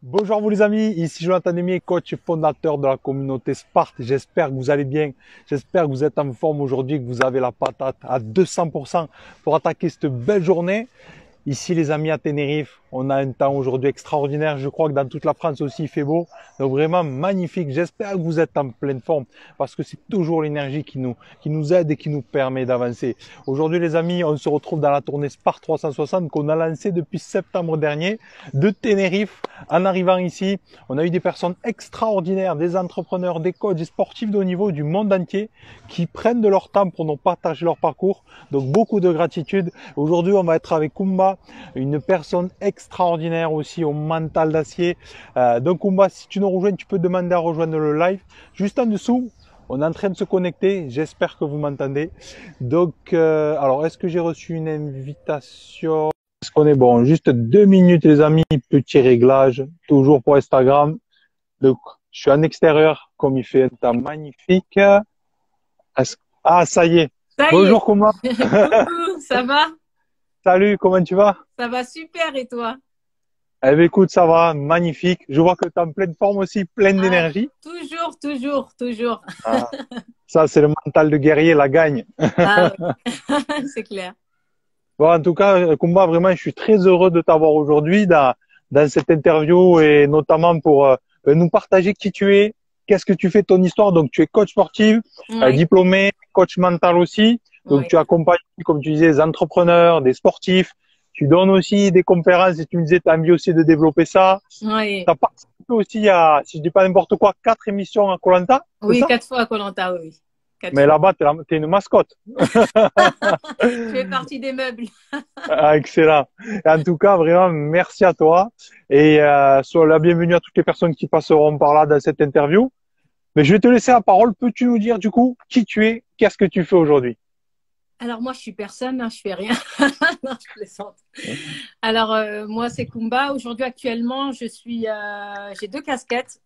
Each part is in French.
Bonjour vous les amis, ici Jonathan Demier, coach et fondateur de la communauté Sparte. J'espère que vous allez bien, j'espère que vous êtes en forme aujourd'hui, que vous avez la patate à 200% pour attaquer cette belle journée. Ici les amis à Tenerife, on a un temps aujourd'hui extraordinaire. Je crois que dans toute la France aussi il fait beau. Donc vraiment magnifique. J'espère que vous êtes en pleine forme parce que c'est toujours l'énergie qui nous aide et qui nous permet d'avancer. Aujourd'hui les amis, on se retrouve dans la tournée Sparte 360 qu'on a lancée depuis septembre dernier de Tenerife. En arrivant ici, on a eu des personnes extraordinaires, des entrepreneurs, des coachs, des sportifs de haut niveau du monde entier qui prennent de leur temps pour nous partager leur parcours. Donc beaucoup de gratitude. Aujourd'hui, on va être avec Kumba, une personne extraordinaire aussi au mental d'acier. Donc Kumba, si tu nous rejoins, tu peux demander à rejoindre le live. Juste en dessous, on est en train de se connecter. J'espère que vous m'entendez. Donc, alors, est-ce que j'ai reçu une invitation? Est-ce qu'on est bon? Juste 2 minutes, les amis. Petit réglage, toujours pour Instagram. Donc, je suis en extérieur, comme il fait un temps magnifique. Ah, ça y est. Ça y est. Bonjour, comment? Coucou, ça va? Salut, comment tu vas? Ça va super et toi? Eh bien, écoute, ça va, magnifique. Je vois que tu es en pleine forme aussi, pleine Ah, d'énergie. toujours, toujours, toujours. Ah, ça, c'est le mental de guerrier, la gagne. Ah oui, c'est clair. Bon, en tout cas, Kumba, vraiment, je suis très heureux de t'avoir aujourd'hui dans cette interview et notamment pour nous partager qui tu es, qu'est-ce que tu fais, ton histoire. Donc, tu es coach sportif, Oui, diplômé, coach mental aussi. Donc, oui, tu accompagnes, comme tu disais, des entrepreneurs, des sportifs. Tu donnes aussi des conférences et tu me disais, tu as envie aussi de développer ça. oui. Tu as participé aussi à, si je dis pas n'importe quoi, 4 émissions à koh, c'est Oui, ça? 4 fois à koh, oui, oui. 4 Mais fois. là-bas, t'es une mascotte. Je fais partie des meubles. Ah, excellent. En tout cas, vraiment, merci à toi et sois la bienvenue à toutes les personnes qui passeront par là dans cette interview. Mais je vais te laisser la parole. Peux-tu nous dire du coup qui tu es, qu'est-ce que tu fais aujourd'hui? Alors moi, je suis personne, hein, je fais rien. Non, je plaisante. Alors moi, c'est Kumba. Aujourd'hui, actuellement, j'ai 2 casquettes,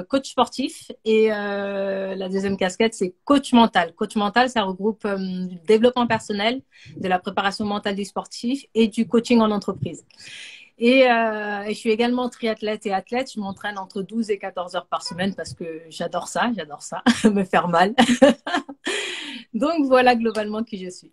coach sportif et la deuxième casquette, c'est coach mental. Coach mental, ça regroupe du développement personnel, de la préparation mentale des sportifs et du coaching en entreprise. Et je suis également triathlète et athlète. Je m'entraîne entre 12 et 14 heures par semaine parce que j'adore ça, me faire mal. Donc voilà globalement qui je suis.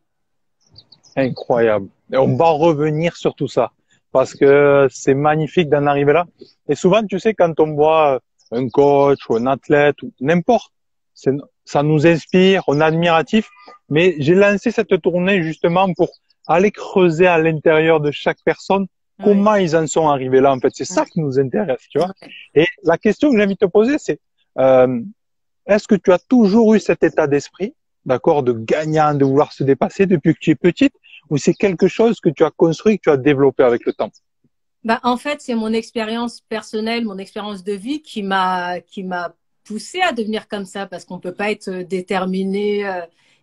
Incroyable. Et on va revenir sur tout ça parce que c'est magnifique d'en arriver là. Et souvent, tu sais, quand on voit un coach ou un athlète ou n'importe, ça nous inspire, on est admiratif. Mais j'ai lancé cette tournée justement pour aller creuser à l'intérieur de chaque personne Oui. comment ils en sont arrivés là. En fait, c'est ça qui nous intéresse, tu vois. Ouais. Et la question que j'ai envie de te poser, c'est euh, est-ce que tu as toujours eu cet état d'esprit, d'accord, de gagnant, de vouloir se dépasser depuis que tu es petite, ou c'est quelque chose que tu as construit, que tu as développé avec le temps? Bah, en fait, c'est mon expérience personnelle, mon expérience de vie qui m'a poussée à devenir comme ça parce qu'on peut pas être déterminé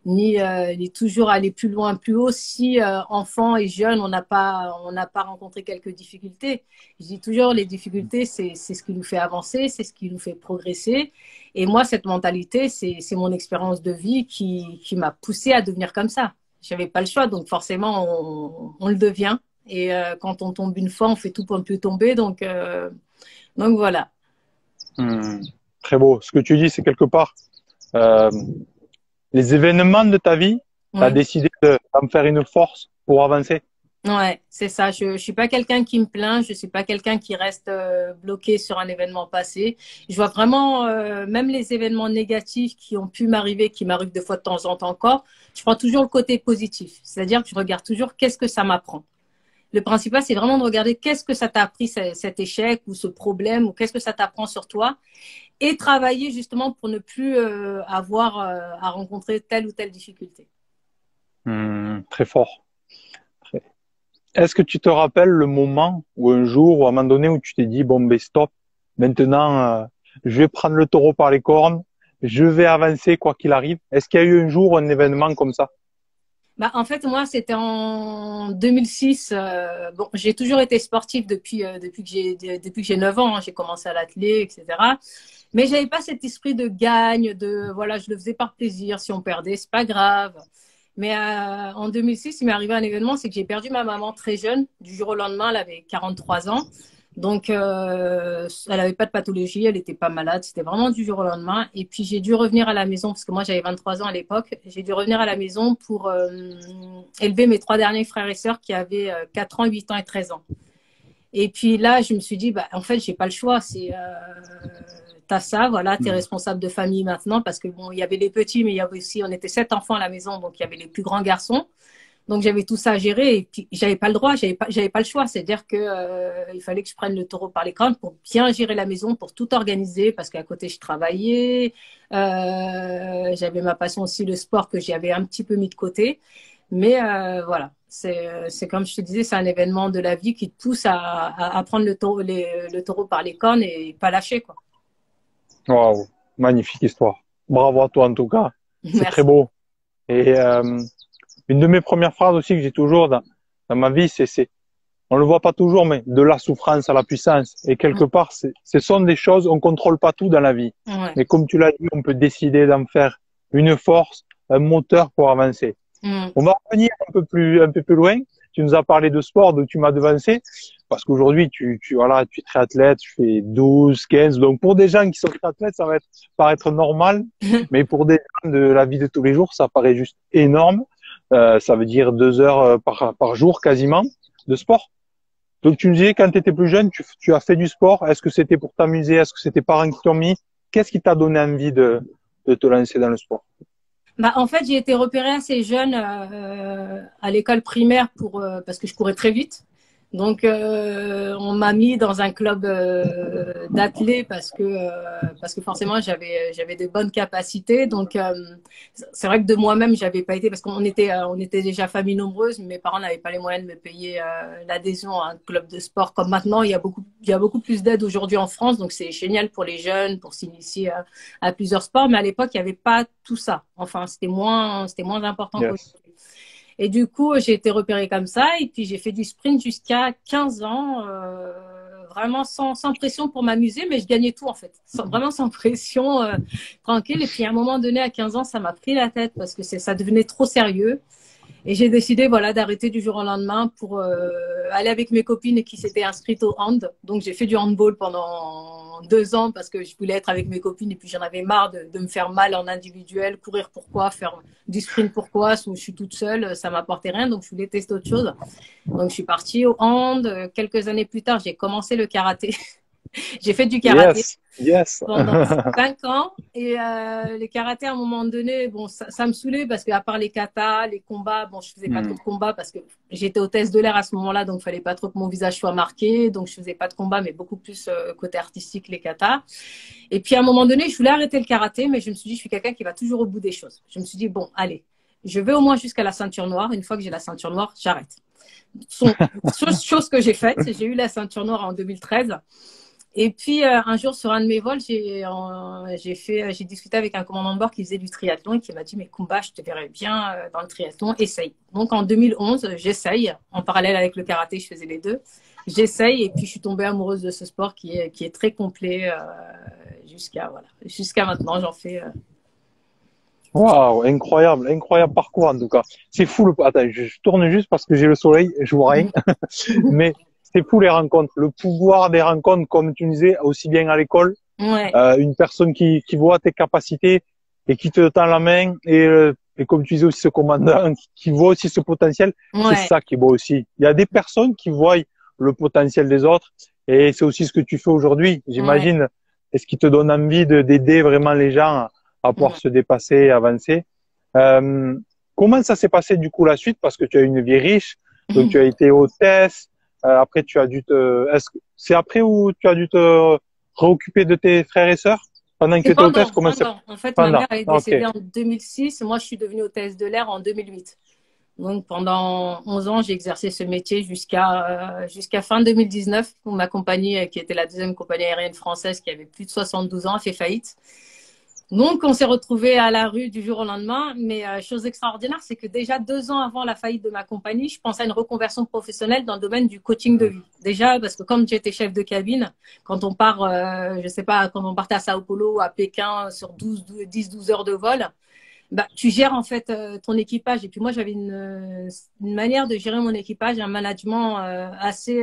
ni toujours aller plus loin, plus haut si enfant et jeune on n'a pas rencontré quelques difficultés. Je dis toujours les difficultés c'est ce qui nous fait avancer, c'est ce qui nous fait progresser. Et moi cette mentalité c'est mon expérience de vie qui m'a poussée à devenir comme ça. J'avais pas le choix donc forcément on le devient. Et quand on tombe une fois, on fait tout pour ne plus tomber. Donc voilà. Hmm, très beau. Ce que tu dis, c'est quelque part euh, les événements de ta vie, tu as Oui. décidé d'en faire une force pour avancer. Ouais, c'est ça. Je suis pas quelqu'un qui me plaint. Je suis pas quelqu'un qui reste bloqué sur un événement passé. Je vois vraiment, même les événements négatifs qui ont pu m'arriver, qui m'arrivent des fois de temps en temps encore, je prends toujours le côté positif. C'est-à-dire que je regarde toujours qu'est-ce que ça m'apprend. Le principal, c'est vraiment de regarder qu'est-ce que ça t'a appris cet échec ou ce problème ou qu'est-ce que ça t'apprend sur toi et travailler justement pour ne plus avoir à rencontrer telle ou telle difficulté. Très fort. Est-ce que tu te rappelles le moment ou un jour ou à un moment donné où tu t'es dit, bon, ben stop, maintenant, je vais prendre le taureau par les cornes, je vais avancer quoi qu'il arrive. Est-ce qu'il y a eu un jour un événement comme ça? Bah, en fait, moi, c'était en 2006. Bon, j'ai toujours été sportive depuis que j'ai 9 ans, hein. J'ai commencé à l'athlé, etc. Mais j'avais pas cet esprit de gagne, de voilà, je le faisais par plaisir. Si on perdait, c'est pas grave. Mais en 2006, il m'est arrivé un événement, c'est que j'ai perdu ma maman très jeune. Du jour au lendemain, elle avait 43 ans. Donc, elle n'avait pas de pathologie, elle n'était pas malade, c'était vraiment du jour au lendemain. Et puis, j'ai dû revenir à la maison, parce que moi, j'avais 23 ans à l'époque. J'ai dû revenir à la maison pour élever mes trois derniers frères et sœurs qui avaient 4 ans, 8 ans et 13 ans. Et puis là, je me suis dit, bah, en fait, j'ai pas le choix. T'as ça, voilà, t'es responsable de famille maintenant, parce que bon, il y avait les petits, mais il y avait aussi, on était 7 enfants à la maison, donc il y avait les plus grands garçons. Donc j'avais tout ça à gérer et puis j'avais pas le droit, j'avais pas le choix. C'est-à-dire que il fallait que je prenne le taureau par les cornes pour bien gérer la maison, pour tout organiser, parce qu'à côté je travaillais, j'avais ma passion aussi le sport que j'avais un petit peu mis de côté. Mais voilà, c'est comme je te disais, c'est un événement de la vie qui te pousse à prendre le taureau par les cornes et pas lâcher quoi. Waouh, magnifique histoire. Bravo à toi en tout cas. C'est très Merci. beau. Et une de mes premières phrases aussi que j'ai toujours dans ma vie, on le voit pas toujours, mais de la souffrance à la puissance. Et quelque part, ce sont des choses, on contrôle pas tout dans la vie. Ouais. Mais comme tu l'as dit, on peut décider d'en faire une force, un moteur pour avancer. Mm. On va revenir un peu plus loin. Tu nous as parlé de sport, donc tu m'as devancé. Parce qu'aujourd'hui, voilà, tu es triathlète, tu fais 12, 15. Donc, pour des gens qui sont triathlètes, ça va paraître normal. Mais pour des gens de la vie de tous les jours, ça paraît juste énorme. Ça veut dire 2 heures par jour, quasiment, de sport. Donc, tu me disais, quand tu étais plus jeune, tu as fait du sport. Est-ce que c'était pour t'amuser? Est-ce que c'était tes parents qui t'ont mis? Qu'est-ce qui t'a donné envie de te lancer dans le sport? Bah, en fait, j'ai été repérée assez jeune à l'école primaire parce que je courais très vite. Donc, on m'a mis dans un club d'athlètes parce que forcément, j'avais de bonnes capacités. Donc, c'est vrai que de moi-même, j'avais pas été parce on était déjà famille nombreuse. Mais mes parents n'avaient pas les moyens de me payer l'adhésion à un club de sport comme maintenant. Il y a beaucoup plus d'aide aujourd'hui en France. Donc, c'est génial pour les jeunes pour s'initier à plusieurs sports. Mais à l'époque, il n'y avait pas tout ça. Enfin, c'était moins important qu'aujourd'hui. Yes. Et du coup, j'ai été repérée comme ça. Et puis, j'ai fait du sprint jusqu'à 15 ans, vraiment sans pression pour m'amuser, mais je gagnais tout en fait. Vraiment sans pression, tranquille. Et puis, à un moment donné, à 15 ans, ça m'a pris la tête parce que ça devenait trop sérieux. Et j'ai décidé voilà, d'arrêter du jour au lendemain pour aller avec mes copines qui s'étaient inscrites au hand. Donc, j'ai fait du handball pendant 2 ans parce que je voulais être avec mes copines et puis j'en avais marre de me faire mal en individuel, courir pourquoi, faire du sprint pourquoi, où je suis toute seule, ça m'apportait rien. Donc, je voulais tester autre chose. Donc, je suis partie au hand. Quelques années plus tard, j'ai commencé le karaté. J'ai fait du karaté Yes. Yes. pendant 5 ans. Et le karaté, à un moment donné, bon, ça me saoulait parce qu'à part les katas, les combats, bon, je faisais pas trop de combats parce que j'étais hôtesse de l'air à ce moment-là, donc il fallait pas trop que mon visage soit marqué. Donc, je faisais pas de combat, mais beaucoup plus côté artistique, les katas. Et puis, à un moment donné, je voulais arrêter le karaté, mais je me suis dit, je suis quelqu'un qui va toujours au bout des choses. Je me suis dit, bon, allez, je vais au moins jusqu'à la ceinture noire. Une fois que j'ai la ceinture noire, j'arrête. Chose que j'ai faite, j'ai eu la ceinture noire en 2013. Et puis un jour sur un de mes vols, j'ai discuté avec un commandant de bord qui faisait du triathlon et qui m'a dit mais Koumba, je te verrais bien dans le triathlon, essaye. Donc en 2011, j'essaye. En parallèle avec le karaté, je faisais les deux. J'essaye et puis je suis tombée amoureuse de ce sport qui est très complet jusqu'à maintenant. J'en fais. Waouh, incroyable, incroyable parcours en tout cas. C'est fou attends, je tourne juste parce que j'ai le soleil, je vois rien. Mais c'est fou les rencontres, le pouvoir des rencontres, comme tu disais, aussi bien à l'école. Ouais, Une personne qui voit tes capacités et qui te tend la main et comme tu disais aussi ce commandant qui voit aussi ce potentiel, c'est ouais, ça qui est beau aussi. Il y a des personnes qui voient le potentiel des autres et c'est aussi ce que tu fais aujourd'hui, ouais, j'imagine. Et ce qui te donne envie d'aider vraiment les gens à pouvoir ouais. se dépasser, avancer. Euh, Comment ça s'est passé du coup la suite? Parce que tu as une vie riche, donc tu as été hôtesse. Après, tu as dû est-ce que c'est après où tu as dû te réoccuper de tes frères et sœurs pendant que tu C'est étais hôtesse? Comment c'est pendant. En fait, ma pendant? mère elle est Ok. décédée en 2006. Moi, je suis devenue hôtesse de l'air en 2008. Donc pendant 11 ans, j'ai exercé ce métier jusqu'à fin 2019 où ma compagnie, qui était la deuxième compagnie aérienne française qui avait plus de 72 ans, a fait faillite. Donc on s'est retrouvés à la rue du jour au lendemain. Mais chose extraordinaire, c'est que déjà 2 ans avant la faillite de ma compagnie, je pensais à une reconversion professionnelle dans le domaine du coaching de vie. Déjà parce que comme j'étais chef de cabine, quand on part, je sais pas, quand on partait à Sao Paulo, à Pékin sur 10-12 heures de vol, Bah, tu gères en fait ton équipage. Et puis moi, j'avais une manière de gérer mon équipage, un management assez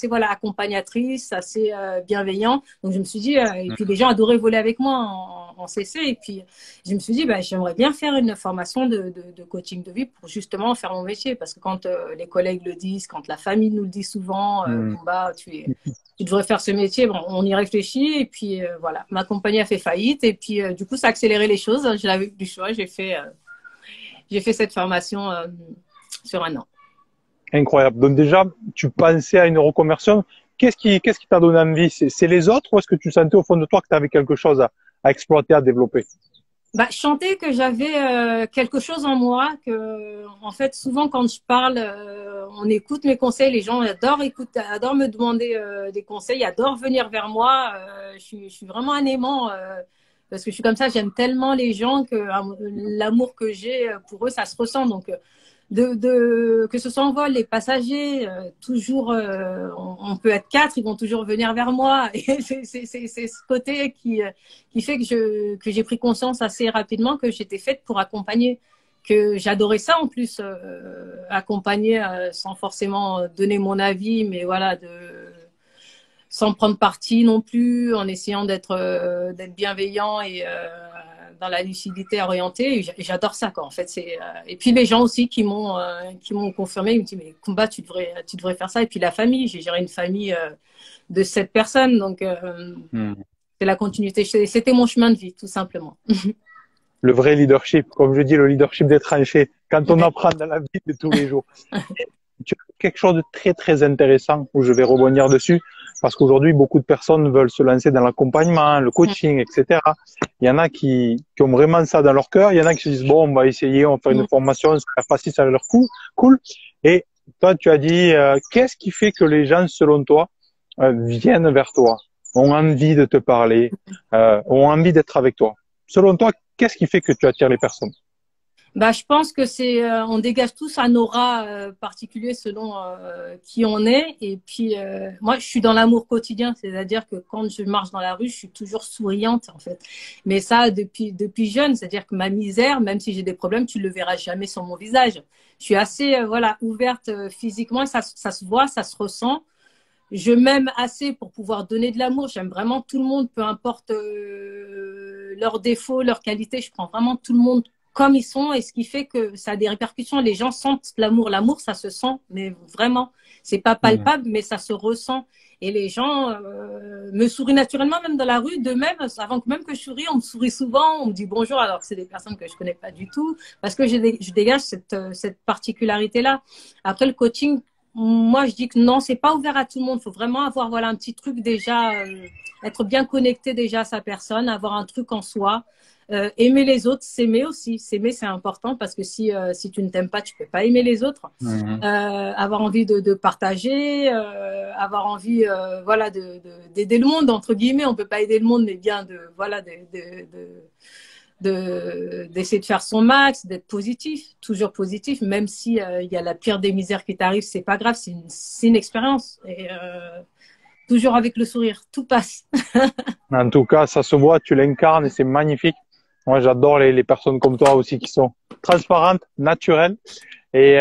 voilà, accompagnatrice, assez bienveillant. Donc je me suis dit, et puis les gens adoraient voler avec moi en CC. Et puis je me suis dit, bah, j'aimerais bien faire une formation de coaching de vie pour justement faire mon métier. Parce que quand les collègues le disent, quand la famille nous le dit souvent, Hmm. bon, bah, tu devrais faire ce métier. Bon, on y réfléchit et puis voilà, ma compagnie a fait faillite et puis du coup ça a accéléré les choses. Je l'avais du choix, j'ai fait cette formation sur un an. Incroyable. Donc déjà, tu pensais à une reconversion. Qu'est-ce qui t'a donné envie? C'est les autres ou est-ce que tu sentais au fond de toi que tu avais quelque chose à exploiter, à développer? Bah, je sentais que j'avais quelque chose en moi, que en fait souvent quand je parle, on écoute mes conseils, les gens adorent me demander des conseils, adorent venir vers moi. Je suis vraiment un aimant parce que je suis comme ça, j'aime tellement les gens que l'amour que j'ai pour eux, ça se ressent. Donc que ce soit en vol, les passagers, toujours, on peut être quatre, ils vont toujours venir vers moi. Et c'est ce côté qui fait que j'ai pris conscience assez rapidement que j'étais faite pour accompagner, que j'adorais ça en plus, accompagner sans forcément donner mon avis, mais voilà, sans prendre parti non plus, en essayant d'être bienveillant et dans la lucidité orientée. Et j'adore ça, quoi. En fait, et puis les gens aussi qui m'ont confirmé, ils me disent mais Koumba, tu devrais faire ça. Et puis la famille, j'ai géré une famille de 7 personnes, donc Hmm. c'est la continuité. C'était mon chemin de vie, tout simplement. Le vrai leadership, comme je dis, le leadership des tranchées, quand on Ouais. apprend dans la vie de tous les jours. Tu as quelque chose de très très intéressant où je vais rebondir dessus parce qu'aujourd'hui beaucoup de personnes veulent se lancer dans l'accompagnement, le coaching, etc. Il y en a qui ont vraiment ça dans leur cœur. Il y en a qui se disent bon, on va essayer, on va faire une formation, ça a l'air facile, ça a l'air cool. Et toi, tu as dit qu'est-ce qui fait que les gens, selon toi, viennent vers toi, ont envie de te parler, ont envie d'être avec toi. Selon toi, qu'est-ce qui fait que tu attires les personnes? Bah, je pense que on dégage tous un aura particulier selon qui on est. Et puis, moi, je suis dans l'amour quotidien, c'est-à-dire que quand je marche dans la rue, je suis toujours souriante, en fait. Mais ça, depuis jeune, c'est-à-dire que ma misère, même si j'ai des problèmes, tu le verras jamais sur mon visage. Je suis assez, voilà, ouverte physiquement, et ça se voit, ça se ressent. Je m'aime assez pour pouvoir donner de l'amour. J'aime vraiment tout le monde, peu importe leurs défauts, leurs qualités. Je prends vraiment tout le monde comme ils sont et ce qui fait que ça a des répercussions. Les gens sentent l'amour. L'amour, ça se sent, mais vraiment, c'est pas palpable, mais ça se ressent. Et les gens me sourient naturellement, même dans la rue. De même, avant que même que je souris, on me sourit souvent, on me dit bonjour, alors que c'est des personnes que je connais pas du tout, parce que je dégage cette particularité-là. Après, le coaching, moi, je dis que non, c'est pas ouvert à tout le monde. Il faut vraiment avoir voilà un petit truc déjà, être bien connecté déjà à sa personne, avoir un truc en soi, aimer les autres, s'aimer aussi. S'aimer, c'est important parce que si tu ne t'aimes pas, tu peux pas aimer les autres. Mhm. Avoir envie de partager, avoir envie voilà d'aider le monde entre guillemets. On peut pas aider le monde, mais bien de voilà d'essayer de faire son max, d'être positif, toujours positif, même si il y a la pire des misères qui t'arrive, c'est pas grave, c'est une expérience. Et toujours avec le sourire, tout passe. En tout cas, ça se voit, tu l'incarnes et c'est magnifique. Moi, j'adore les personnes comme toi aussi qui sont transparentes, naturelles. Et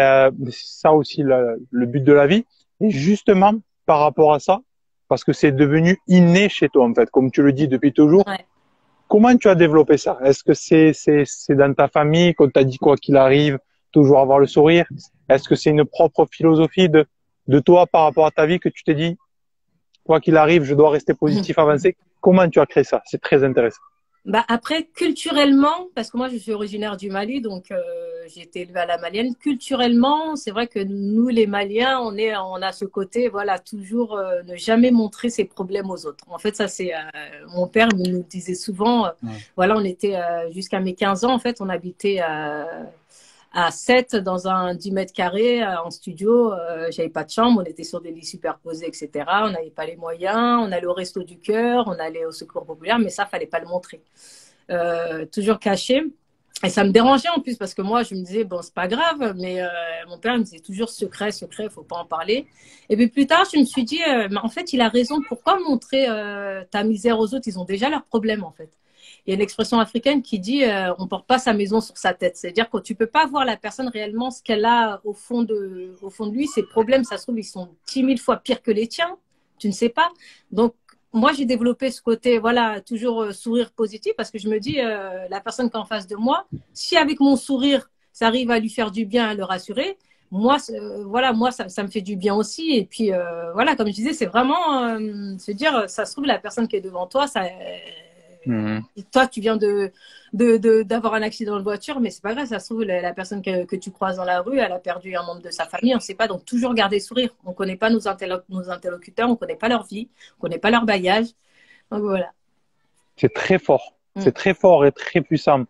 c'est ça aussi le but de la vie. Et justement, par rapport à ça, parce que c'est devenu inné chez toi, en fait, comme tu le dis depuis toujours, Ouais. comment tu as développé ça? Est-ce que c'est dans ta famille qu'on t'a dit quoi qu'il arrive, toujours avoir le sourire? Est-ce que c'est une propre philosophie de toi par rapport à ta vie que tu t'es dit, quoi qu'il arrive, je dois rester positif, avancer? Comment tu as créé ça? C'est très intéressant. Bah après, culturellement, parce que moi je suis originaire du Mali, donc j'ai été élevée à la malienne. Culturellement, c'est vrai que nous les Maliens, on a ce côté, voilà, toujours ne jamais montrer ses problèmes aux autres. En fait, ça c'est mon père nous le disait souvent. Voilà, on était jusqu'à mes 15 ans, en fait, on habitait à 7 dans un 10 mètres carrés en studio. J'avais pas de chambre, on était sur des lits superposés, etc. On n'avait pas les moyens. On allait au Resto du Cœur, on allait au Secours Populaire, mais ça, fallait pas le montrer. Toujours caché. Et ça me dérangeait en plus parce que moi, je me disais, bon, c'est pas grave, mais mon père il me disait toujours secret, secret, faut pas en parler. Et puis plus tard, je me suis dit, mais en fait, il a raison, pourquoi montrer ta misère aux autres? Ils ont déjà leurs problèmes en fait. il y a une expression africaine qui dit on porte pas sa maison sur sa tête. C'est-à-dire que tu peux pas voir la personne réellement ce qu'elle a au fond de lui. Ses problèmes, ça se trouve, ils sont 10 000 fois pires que les tiens. Tu ne sais pas. Donc, moi, j'ai développé ce côté, voilà, toujours sourire positif parce que je me dis, la personne qui est en face de moi, si avec mon sourire, ça arrive à lui faire du bien, à le rassurer, moi, voilà, moi, ça me fait du bien aussi. Et puis, voilà, comme je disais, c'est vraiment se dire, ça se trouve, la personne qui est devant toi, toi, tu viens d'avoir un accident de voiture, mais c'est pas grave, ça se trouve, la personne que tu croises dans la rue, elle a perdu un membre de sa famille, on ne sait pas. Donc, toujours garder le sourire. On ne connaît pas nos interlocuteurs, on ne connaît pas leur vie, on ne connaît pas leur bagage. Donc, voilà. C'est très fort. C'est très fort et très puissant.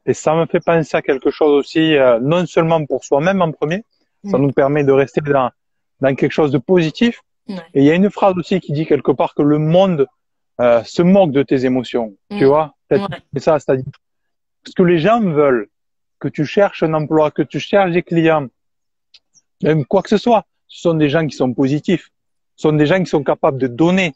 Et ça me fait penser à quelque chose aussi, non seulement pour soi-même en premier, ça nous permet de rester dans quelque chose de positif. Ouais. Et il y a une phrase aussi qui dit quelque part que le monde se moque de tes émotions. Tu vois? C'est ça, c'est-à-dire ce que les gens veulent, que tu cherches un emploi, que tu cherches des clients, même quoi que ce soit, ce sont des gens qui sont positifs. Ce sont des gens qui sont capables de donner.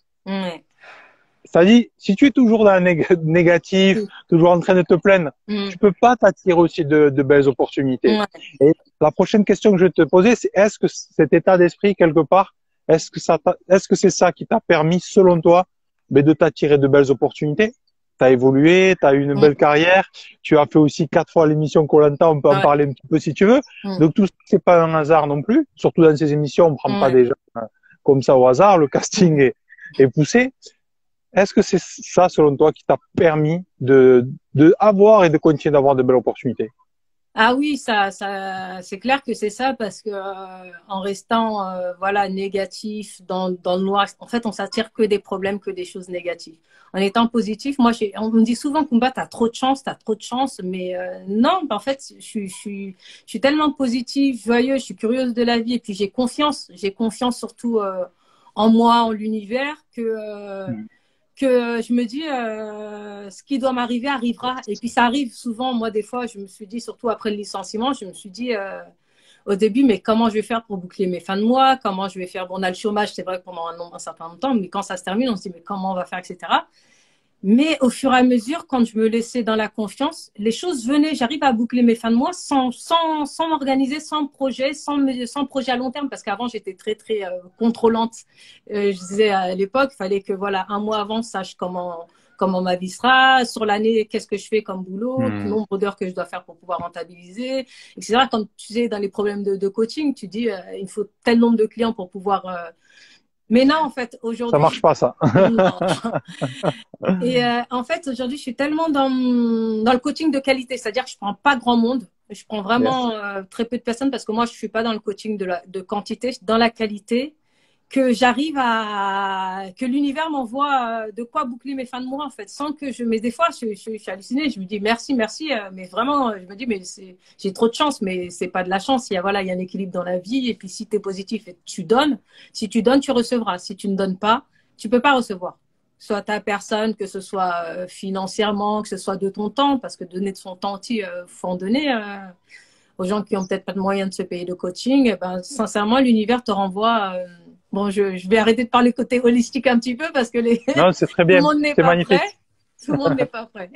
C'est-à-dire, si tu es toujours dans le négatif, toujours en train de te plaindre, tu peux pas t'attirer aussi de belles opportunités. Et la prochaine question que je vais te poser, c'est est-ce que cet état d'esprit, quelque part, est-ce que c'est ça qui t'a permis, selon toi, de t'attirer de belles opportunités? Tu as évolué, tu as eu une belle carrière, tu as fait aussi 4 fois l'émission Koh-Lanta, on peut en parler un petit peu si tu veux. Donc tout ça, c'est pas un hasard non plus. Surtout dans ces émissions, on prend pas des gens comme ça au hasard, le casting est poussé. Est-ce que c'est ça, selon toi, qui t'a permis de avoir et de continuer d'avoir de belles opportunités? Ah oui, c'est clair que c'est ça parce que en restant voilà négatif dans le noir, en fait, on s'attire que des problèmes, que des choses négatives. En étant positif, moi, on me dit souvent, Koumba, t'as trop de chance, mais non, en fait, je suis tellement positive, joyeuse, je suis curieuse de la vie et puis j'ai confiance surtout en moi, en l'univers que je me dis ce qui doit m'arriver arrivera. Et puis ça arrive souvent. Moi, des fois, je me suis dit, surtout après le licenciement, je me suis dit au début, mais comment je vais faire pour boucler mes fins de mois? Comment je vais faire? Bon, on a le chômage, c'est vrai que pendant un certain temps, mais quand ça se termine, on se dit, mais comment on va faire, etc. Mais au fur et à mesure, quand je me laissais dans la confiance, les choses venaient. J'arrive à boucler mes fins de mois sans m'organiser, sans projet à long terme. Parce qu'avant, j'étais très, très contrôlante. Je disais à l'époque, il fallait que voilà, un mois avant, sache comment ma vie sera. Sur l'année, qu'est-ce que je fais comme boulot, le nombre d'heures que je dois faire pour pouvoir rentabiliser, etc. Quand tu sais, dans les problèmes de coaching, tu dis, il faut tel nombre de clients pour pouvoir... Mais non, en fait, aujourd'hui... Ça marche pas, ça. Non. Et en fait, aujourd'hui, je suis tellement dans le coaching de qualité, c'est-à-dire que je prends pas grand monde, je prends vraiment très peu de personnes parce que moi, je suis pas dans le coaching de quantité, dans la qualité, que j'arrive que l'univers m'envoie de quoi boucler mes fins de mois en fait, sans que mais des fois, je suis hallucinée, je me dis merci, mais vraiment, je me dis mais j'ai trop de chance, mais c'est pas de la chance, il y a un équilibre dans la vie et puis si tu es positif et tu donnes, si tu donnes, tu recevras, si tu ne donnes pas, tu peux pas recevoir. Soit ta personne, que ce soit financièrement, que ce soit de ton temps, parce que donner de son temps aussi, faut en donner aux gens qui ont peut-être pas de moyens de se payer de coaching. Et ben, sincèrement, l'univers te renvoie. Bon, je vais arrêter de parler côté holistique un petit peu parce que non, c'est très bien, tout le monde n'est c'est pas magnifique. prêt. Tout le monde n'est pas prêt.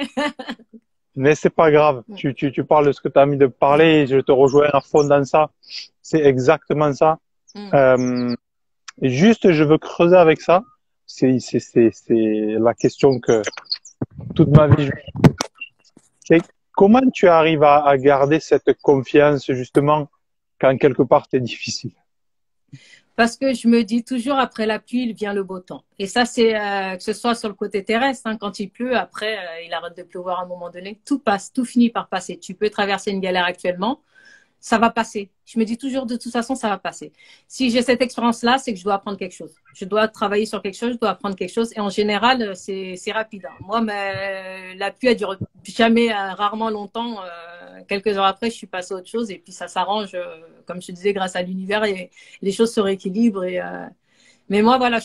Mais c'est pas grave. Tu parles de ce que tu as envie de parler et je te rejoins à fond dans ça. C'est exactement ça. Et juste, je veux creuser avec ça. C'est la question que toute ma vie, c'est comment tu arrives à garder cette confiance justement quand quelque part c'est difficile? Parce que je me dis toujours après la pluie, il vient le beau temps. Et ça, c'est que ce soit sur le côté terrestre, hein, quand il pleut, après, il arrête de pleuvoir à un moment donné. Tout passe, tout finit par passer. Tu peux traverser une galère actuellement, ça va passer. Je me dis toujours, de toute façon, ça va passer. Si j'ai cette expérience-là, c'est que je dois apprendre quelque chose. Je dois travailler sur quelque chose, je dois apprendre quelque chose. Et en général, c'est rapide. Hein. Moi, la pluie, elle dure jamais, rarement longtemps. Quelques heures après, je suis passée à autre chose. Et puis, ça s'arrange, comme je te disais, grâce à l'univers. Et les choses se rééquilibrent. Mais moi, voilà,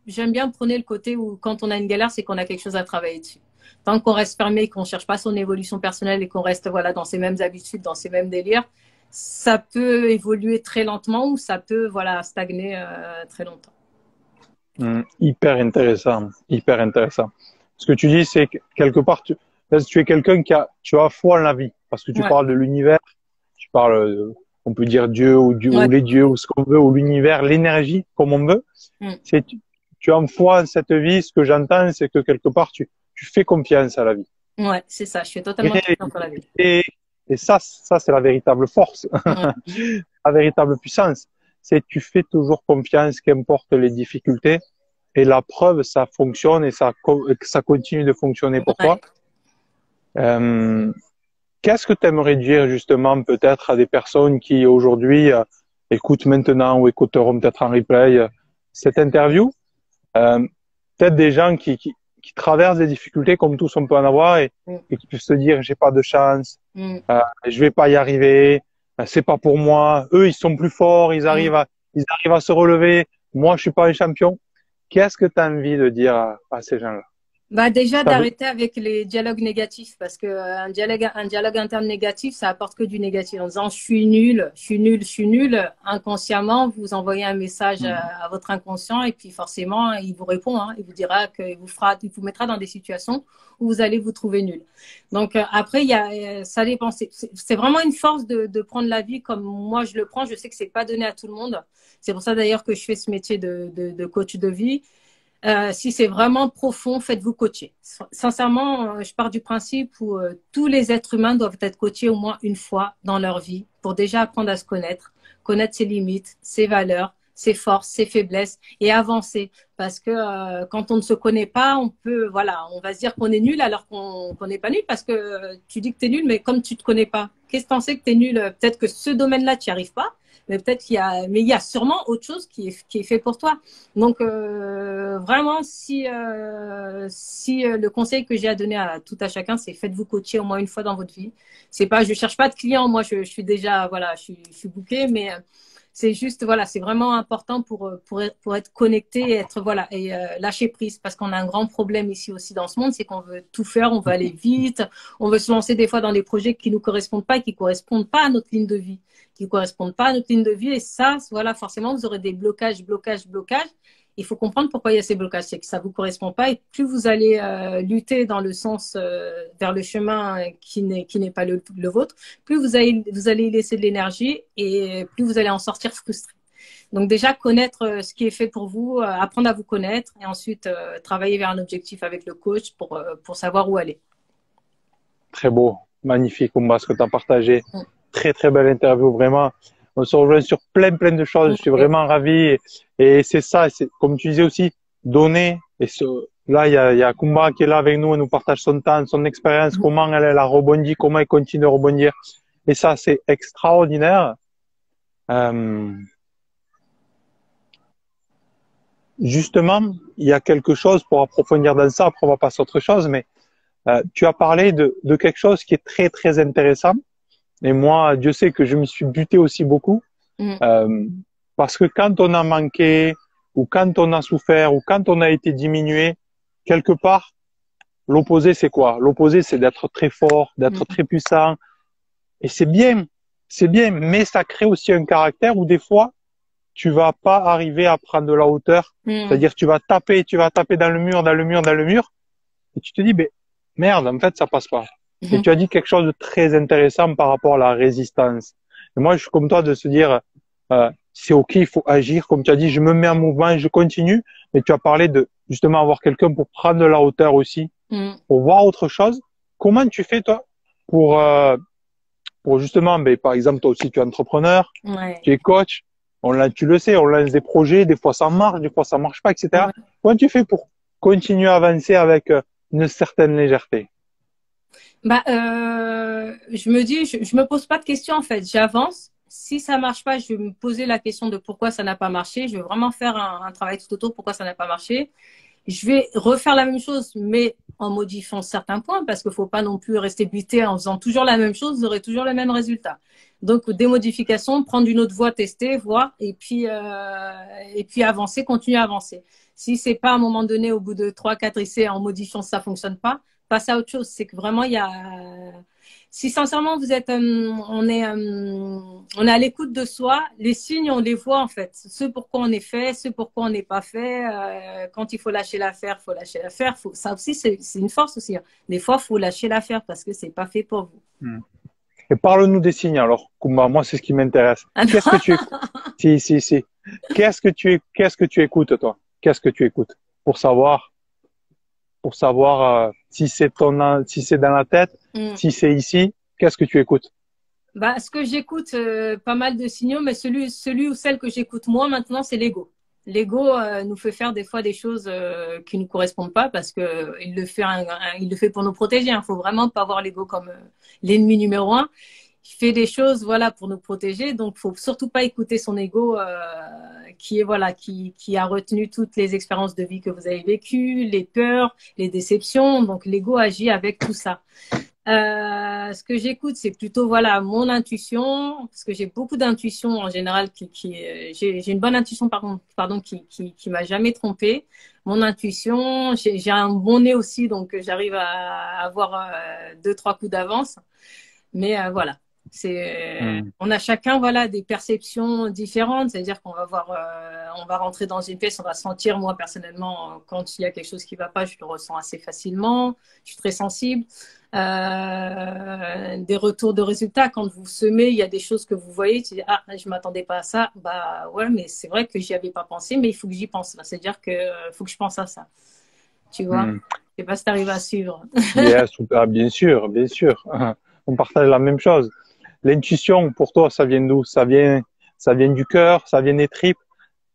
j'aime bien prôner le côté où, quand on a une galère, c'est qu'on a quelque chose à travailler dessus. Tant qu'on reste fermé, qu'on cherche pas son évolution personnelle et qu'on reste voilà dans ces mêmes habitudes, dans ces mêmes délires, ça peut évoluer très lentement ou ça peut voilà stagner très longtemps. Hyper intéressant, hyper intéressant. Ce que tu dis, c'est que quelque part, tu es quelqu'un tu as foi en la vie. Parce que tu Ouais. parles de l'univers, tu parles, on peut dire Dieu ou Ouais. les dieux ou ce qu'on veut, ou l'univers, l'énergie, comme on veut. Mm. C'est, tu as une foi en cette vie. Ce que j'entends, c'est que quelque part, tu fais confiance à la vie. Ouais, c'est ça. Je fais totalement Et, confiance en la vie. et, et ça, c'est la véritable force, Mm. la véritable puissance. C'est tu fais toujours confiance, qu'importe les difficultés. Et la preuve, ça fonctionne et ça continue de fonctionner pour toi. Ouais. Euh, Qu'est-ce que tu aimerais dire justement peut-être à des personnes qui aujourd'hui écoutent maintenant ou écouteront peut-être en replay cette interview? Euh, Peut-être des gens qui traversent des difficultés comme tous on peut en avoir Mm. et qui peuvent se dire j'ai pas de chance, Mm. je vais pas y arriver, c'est pas pour moi. Eux ils sont plus forts, Mm. ils arrivent à se relever. Moi je suis pas un champion. Qu'est-ce que tu as envie de dire à ces gens-là? Bah déjà Ça veut- d'arrêter avec les dialogues négatifs parce que un dialogue interne négatif, ça apporte que du négatif. En disant je suis nul, je suis nul, je suis nul, inconsciemment vous envoyez un message à votre inconscient et puis forcément il vous répond, hein, il vous dira qu'il il vous mettra dans des situations où vous allez vous trouver nul. Donc après il y a ça dépend. C'est vraiment une force de prendre la vie comme moi je le prends. Je sais que c'est pas donné à tout le monde. C'est pour ça d'ailleurs que je fais ce métier de coach de vie. Si c'est vraiment profond, faites-vous coacher. Sincèrement, je pars du principe où tous les êtres humains doivent être coachés au moins une fois dans leur vie pour déjà apprendre à se connaître, connaître ses limites, ses valeurs, ses forces, ses faiblesses et avancer. Parce que quand on ne se connaît pas, voilà, on va se dire qu'on est nul alors qu'on n'est pas nul parce que tu dis que tu es nul, mais comme tu te connais pas, qu'est-ce que tu en sais que tu es nul? Peut-être que ce domaine-là, tu n'y arrives pas. Mais peut-être mais il y a sûrement autre chose qui est fait pour toi. Donc vraiment, si le conseil que j'ai à donner à tout à chacun, c'est faites-vous coacher au moins une fois dans votre vie. C'est pas, je cherche pas de clients, moi je suis déjà voilà, je suis bookée, mais c'est juste voilà, c'est vraiment important pour être connecté et être voilà et lâcher prise parce qu'on a un grand problème ici aussi dans ce monde, c'est qu'on veut tout faire, on veut aller vite, on veut se lancer des fois dans des projets qui nous correspondent pas, qui correspondent pas à notre ligne de vie, qui correspondent pas à notre ligne de vie et ça voilà forcément vous aurez des blocages. Il faut comprendre pourquoi il y a ces blocages, c'est que ça vous correspond pas et plus vous allez lutter dans le sens vers le chemin qui n'est pas le vôtre, plus vous allez y laisser de l'énergie et plus vous allez en sortir frustré. Donc déjà connaître ce qui est fait pour vous, apprendre à vous connaître et ensuite travailler vers un objectif avec le coach pour savoir où aller. Très beau, magnifique, Oumba, ce que tu as partagé. Mm. Très, très belle interview, vraiment. On se rejoint sur plein de choses. Je suis Okay. vraiment ravi. Et c'est ça, c'est, comme tu disais aussi, donner. Là, il y a Kumba qui est là avec nous, elle nous partage son temps, son expérience, comment elle a rebondi, comment elle continue de rebondir. Et ça, c'est extraordinaire. Euh, Justement, il y a quelque chose pour approfondir dans ça. Après, on va passer à autre chose, mais tu as parlé de quelque chose qui est très, très intéressant. Et moi, Dieu sait que je me suis buté aussi beaucoup. Mm. Parce que quand on a manqué, ou quand on a souffert, ou quand on a été diminué, quelque part, l'opposé, c'est quoi? L'opposé, c'est d'être très fort, d'être très puissant. Et c'est bien, mais ça crée aussi un caractère où des fois, tu vas pas arriver à prendre de la hauteur. C'est-à-dire, tu vas taper dans le mur, et tu te dis, ben, merde, en fait, ça passe pas. Et tu as dit quelque chose de très intéressant par rapport à la résistance. Et moi, je suis comme toi de se dire, c'est ok, il faut agir. Comme tu as dit, je me mets en mouvement, je continue. Mais tu as parlé de justement avoir quelqu'un pour prendre de la hauteur aussi, pour voir autre chose. Comment tu fais toi pour justement, ben, par exemple, toi aussi tu es entrepreneur, Ouais. tu es coach. Tu le sais, on lance des projets, des fois ça marche, des fois ça marche pas, etc. Ouais. Comment tu fais pour continuer à avancer avec une certaine légèreté? Bah, je me dis, je me pose pas de questions en fait. J'avance. Si ça marche pas, je vais me poser la question de pourquoi ça n'a pas marché. Je vais vraiment faire un travail tout autour pourquoi ça n'a pas marché. Je vais refaire la même chose, mais en modifiant certains points, parce qu'il faut pas non plus rester buté en faisant toujours la même chose, vous aurez toujours le même résultat. Donc des modifications, prendre une autre voie, tester, voir, et puis avancer, continuer à avancer. Si c'est pas à un moment donné, au bout de 3, 4 essais, en modifiant, ça fonctionne pas, passer à autre chose. C'est que vraiment Si sincèrement vous êtes, on est à l'écoute de soi, les signes on les voit en fait. Ce pourquoi on est fait, ce pourquoi on n'est pas fait. Quand il faut lâcher l'affaire, faut lâcher l'affaire. Ça aussi c'est une force aussi, hein. Des fois faut lâcher l'affaire parce que c'est pas fait pour vous. Et parle-nous des signes alors, Koumba. Moi, c'est ce qui m'intéresse. Ah non. Qu'est-ce que tu écoutes? Si. Qu'est-ce que tu écoutes, toi? Qu'est-ce que tu écoutes? Pour savoir, si c'est si c'est dans la tête, Mm. si c'est ici, qu'est-ce que tu écoutes? Bah, ce que j'écoute, pas mal de signaux, mais celui ou celle que j'écoute moins maintenant, c'est l'ego. L'ego nous fait faire des fois des choses qui nous correspondent pas parce que il le fait pour nous protéger. Il faut vraiment pas voir l'ego comme l'ennemi numéro un. Il fait des choses, voilà, pour nous protéger. Donc, faut surtout pas écouter son ego qui est voilà, qui a retenu toutes les expériences de vie que vous avez vécues, les peurs, les déceptions. Donc, l'ego agit avec tout ça. Ce que j'écoute, c'est plutôt voilà mon intuition, parce que j'ai beaucoup d'intuition en général j'ai une bonne intuition pardon qui m'a jamais trompée. Mon intuition, j'ai un bon nez aussi, donc j'arrive à avoir deux trois coups d'avance. Mais voilà, on a chacun voilà des perceptions différentes, c'est-à-dire qu'on va voir, on va rentrer dans une pièce, on va sentir. Moi personnellement, quand il y a quelque chose qui va pas, je le ressens assez facilement. Je suis très sensible. Des retours de résultats quand vous semez, il y a des choses que vous voyez, tu dis ah je m'attendais pas à ça, bah ouais mais c'est vrai que j'y avais pas pensé, mais il faut que j'y pense. C'est-à-dire que faut que je pense à ça, tu vois. Hmm. Je sais pas si tu arrives à suivre. Yes, bien sûr, bien sûr. On partage la même chose. L'intuition, pour toi, ça vient d'où? Ça vient du cœur, ça vient des tripes.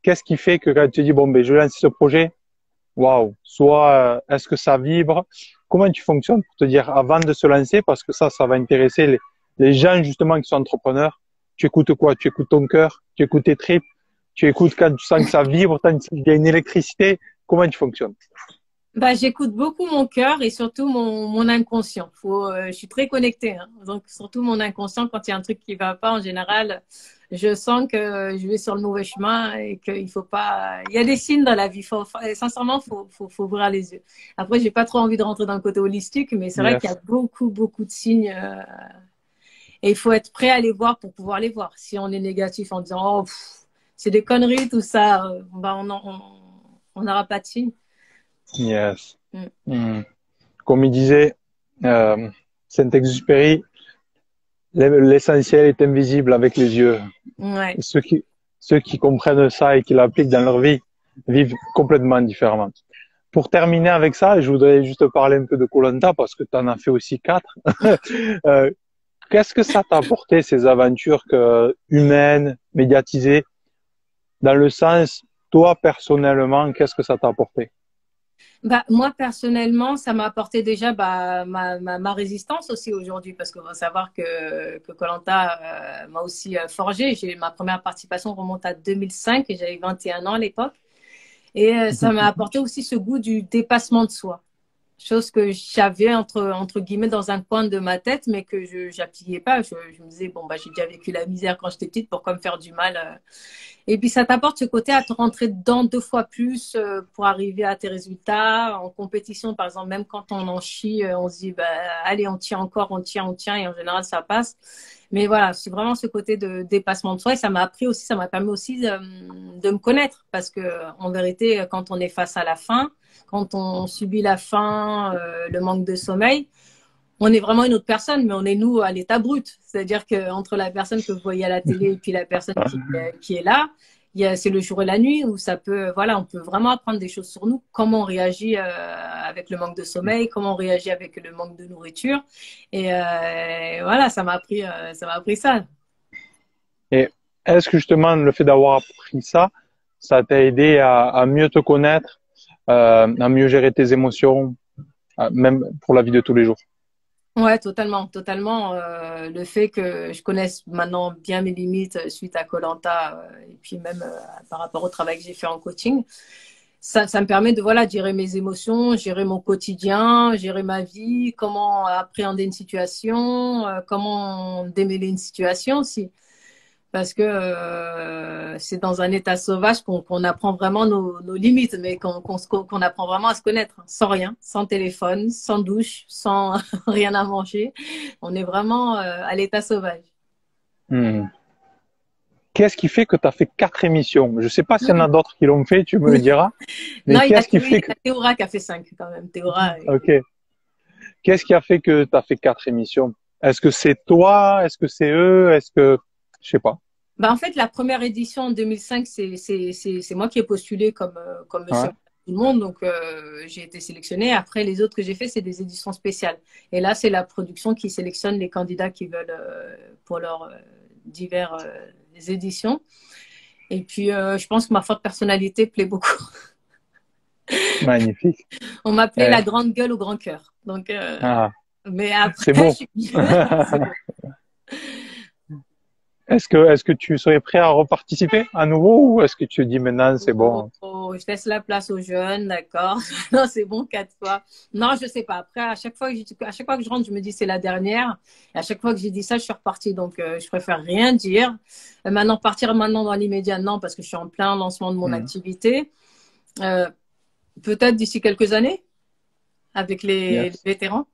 Qu'est-ce qui fait que quand tu te dis, bon, ben, je lance ce projet, waouh, soit, est-ce que ça vibre? Comment tu fonctionnes pour te dire avant de se lancer? Parce que ça va intéresser les gens, justement, qui sont entrepreneurs. Tu écoutes quoi? Tu écoutes ton cœur? Tu écoutes tes tripes? Tu écoutes quand tu sens que ça vibre, il y a une électricité? Comment tu fonctionnes? Bah, j'écoute beaucoup mon cœur et surtout mon inconscient. Je suis très connectée, hein. Donc, surtout mon inconscient, quand il y a un truc qui va pas, en général, je sens que je vais sur le mauvais chemin et qu'il faut pas. Il y a des signes dans la vie. Sincèrement, faut ouvrir les yeux. Après, j'ai pas trop envie de rentrer dans le côté holistique, mais c'est vrai qu'il y a Yes. beaucoup de signes et il faut être prêt à les voir pour pouvoir les voir. Si on est négatif en disant, oh, c'est des conneries, tout ça, bah, on n'aura pas de signes. Yes. Mm. Hmm. Comme il disait, Saint-Exupéry, l'essentiel est invisible avec les yeux. Ouais. Ceux ceux qui comprennent ça et qui l'appliquent dans leur vie vivent complètement différemment. Pour terminer avec ça, je voudrais juste parler un peu de koh parce que tu en as fait aussi 4. Qu'est-ce que ça t'a apporté, ces aventures humaines, médiatisées, dans le sens, toi personnellement, qu'est-ce que ça t'a apporté? Bah, moi, personnellement, ça m'a apporté déjà bah, ma résistance aussi aujourd'hui, parce qu'il faut savoir que koh m'a aussi forgé. Ma première participation remonte à 2005 et j'avais 21 ans à l'époque. Et ça m'a apporté aussi ce goût du dépassement de soi. Chose que j'avais entre guillemets dans un coin de ma tête, mais que je n'appliquais pas. Je me disais, bon, bah, j'ai déjà vécu la misère quand j'étais petite, pourquoi me faire du mal? Et puis ça t'apporte ce côté à te rentrer dedans deux fois plus pour arriver à tes résultats. En compétition, par exemple, même quand on en chie, on se dit, bah, allez, on tient encore, on tient, et en général, ça passe. Mais voilà, c'est vraiment ce côté de dépassement de soi et ça m'a appris aussi, ça m'a permis aussi de me connaître parce que en vérité, quand on est face à la faim, quand on subit la faim, le manque de sommeil, on est vraiment une autre personne, mais on est nous à l'état brut. C'est-à-dire que entre la personne que vous voyez à la télé et puis la personne qui est là, c'est le jour et la nuit où ça peut, voilà, on peut vraiment apprendre des choses sur nous, comment on réagit avec le manque de sommeil, comment on réagit avec le manque de nourriture. Et voilà, ça m'a appris ça. Et est-ce que justement le fait d'avoir appris ça, ça t'a aidé à mieux te connaître, à mieux gérer tes émotions, même pour la vie de tous les jours? Ouais, totalement, totalement. Le fait que je connaisse maintenant bien mes limites suite à koh et puis même par rapport au travail que j'ai fait en coaching, ça me permet de voilà de gérer mes émotions, gérer mon quotidien, gérer ma vie, comment appréhender une situation, comment démêler une situation aussi. parce que c'est dans un état sauvage qu'on apprend vraiment nos limites, mais qu'on apprend vraiment à se connaître, hein, sans rien, sans téléphone, sans douche, sans rien à manger. On est vraiment à l'état sauvage. Hmm. Qu'est-ce qui fait que tu as fait 4 émissions? Je sais pas s'il y en a d'autres qui l'ont fait, tu me le diras. Mais Non, qu'est-ce qui fait il y que... a Théora qui a fait 5 quand même. Théora. Ok. Qu'est-ce qui a fait que tu as fait 4 émissions? Est-ce que c'est toi? Est-ce que c'est eux? Est-ce que... Je sais pas. Bah, en fait, la première édition en 2005, c'est moi qui ai postulé comme Ouais. monsieur tout le monde. Donc, j'ai été sélectionnée. Après, les autres que j'ai fait, c'est des éditions spéciales. Et là, c'est la production qui sélectionne les candidats qui veulent pour leurs divers éditions. Et puis, je pense que ma forte personnalité plaît beaucoup. Magnifique. On m'appelait Eh, la grande gueule au grand cœur. Donc, ah, mais c'est après, beau. je suis... c'est bon. Est-ce que tu serais prêt à reparticiper à nouveau ou est-ce que tu dis maintenant c'est Oh, bon? oh, je laisse la place aux jeunes, d'accord. Non, c'est bon 4 fois. Non, je sais pas. Après, à chaque fois que je rentre, je me dis c'est la dernière. Et à chaque fois que j'ai dit ça, je suis repartie. Donc, je préfère rien dire. Maintenant, partir maintenant dans l'immédiat, non, parce que je suis en plein lancement de mon Hmm. activité. Euh, Peut-être d'ici quelques années, avec les Yes. vétérans.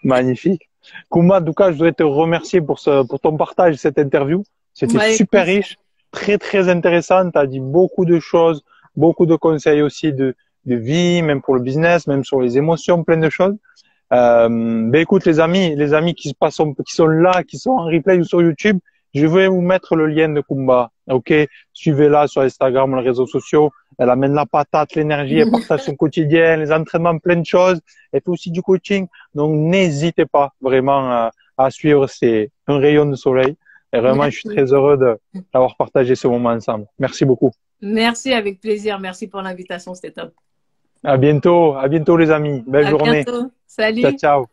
Magnifique. Kouma, en tout cas, je voudrais te remercier pour ton partage, cette interview. C'était Ouais, super écoute, riche, très, très intéressant. Tu as dit beaucoup de choses, beaucoup de conseils aussi de vie, même pour le business, même sur les émotions, plein de choses. Ben écoute, les amis qui sont là, qui sont en replay ou sur YouTube, je vais vous mettre le lien de Kumba. Ok, suivez-la sur Instagram, les réseaux sociaux. Elle amène la patate, l'énergie, elle partage son quotidien, les entraînements, plein de choses. Elle fait aussi du coaching. Donc n'hésitez pas vraiment à suivre. C'est un rayon de soleil. Et vraiment, je suis merci. très heureux d'avoir partagé ce moment ensemble. Merci beaucoup. Merci, avec plaisir. Merci pour l'invitation, c'était top. À bientôt les amis. Belle À journée. bientôt. Ciao, Salut. ciao.